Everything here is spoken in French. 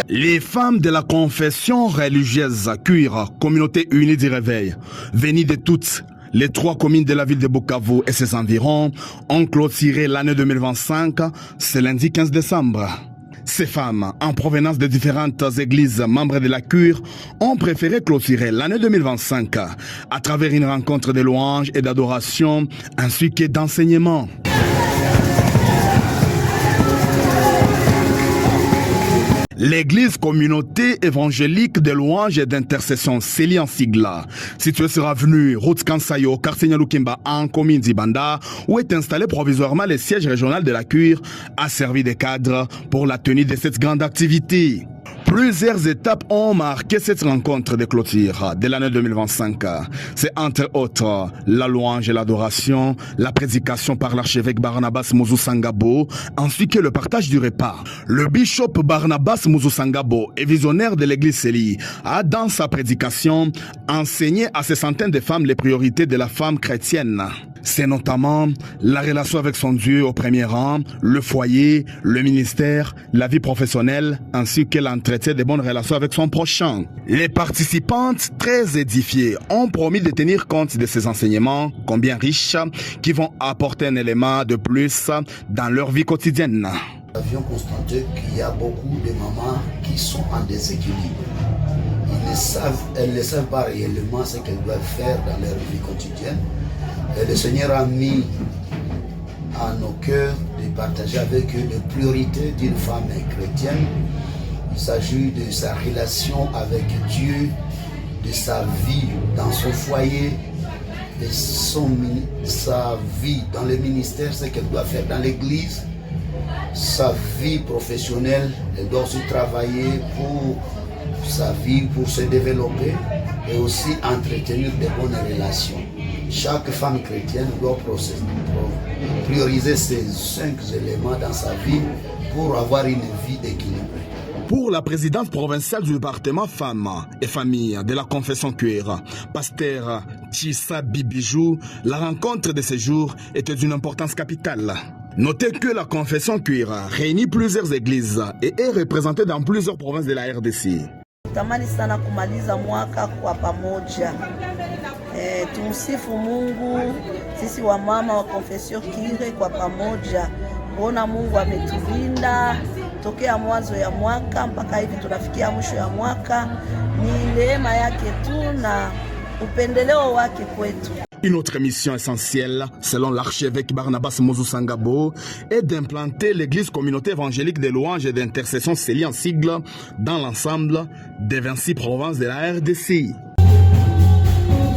Les femmes de la confession religieuse Cuir, communauté unie du réveil, venues de toutes les 3 communes de la ville de Bukavu et ses environs, ont clôturé l'année 2025 ce lundi 15 décembre. Ces femmes, en provenance de différentes églises membres de la Cure, ont préféré clôturer l'année 2025 à travers une rencontre de louanges et d'adoration ainsi que d'enseignement. L'église communauté évangélique de louanges et d'intercession Célie en Sigla, située sur avenue Route Kansayo, quartier Nyalukimba, en commune d'Ibanda, où est installé provisoirement le siège régional de la Cure, a servi de cadre pour la tenue de cette grande activité. Plusieurs étapes ont marqué cette rencontre de clôture de l'année 2025. C'est entre autres la louange et l'adoration, la prédication par l'archevêque Barnabas Muzusangabo, ainsi que le partage du repas. Le bishop Barnabas Muzusangabo, et visionnaire de l'église Célie, a dans sa prédication enseigné à ces centaines de femmes les priorités de la femme chrétienne. C'est notamment la relation avec son Dieu au premier rang, le foyer, le ministère, la vie professionnelle, ainsi que l'entretien de bonnes relations avec son prochain. Les participantes, très édifiées, ont promis de tenir compte de ces enseignements, combien riches, qui vont apporter un élément de plus dans leur vie quotidienne. Nous avions constaté qu'il y a beaucoup de mamans qui sont en déséquilibre. Elles ne savent pas réellement ce qu'elles doivent faire dans leur vie quotidienne. Et le Seigneur a mis à nos cœurs de partager avec eux les priorités d'une femme chrétienne. Il s'agit de sa relation avec Dieu, de sa vie dans son foyer, de sa vie dans le ministère, ce qu'elle doit faire dans l'église, sa vie professionnelle, elle doit aussi travailler pour sa vie, pour se développer et aussi entretenir de bonnes relations. Chaque femme chrétienne doit prioriser ces 5 éléments dans sa vie pour avoir une vie équilibrée. Pour la présidente provinciale du département femmes et familles de la confession Cuir, pasteur Chissa Bibijou, la rencontre de ce jour était d'une importance capitale. Notez que la confession Cuir réunit plusieurs églises et est représentée dans plusieurs provinces de la RDC. Tamani sana kumaliza mwaka kwa pamoja. Tumsifu Mungu, sisi wa mama wa Confession Cuir kwa pamoja. Kuona Mungu ametulinda tokea mwanzo ya mwaka mpaka hivi tunafikia mwisho ya mwaka, ni neema yake tu na upendeleo wake kwetu. Une autre mission essentielle, selon l'archevêque Barnabas Muzusangabo, est d'implanter l'église communauté évangélique de louanges et d'intercession Célie en Sigla dans l'ensemble des 26 provinces de la RDC.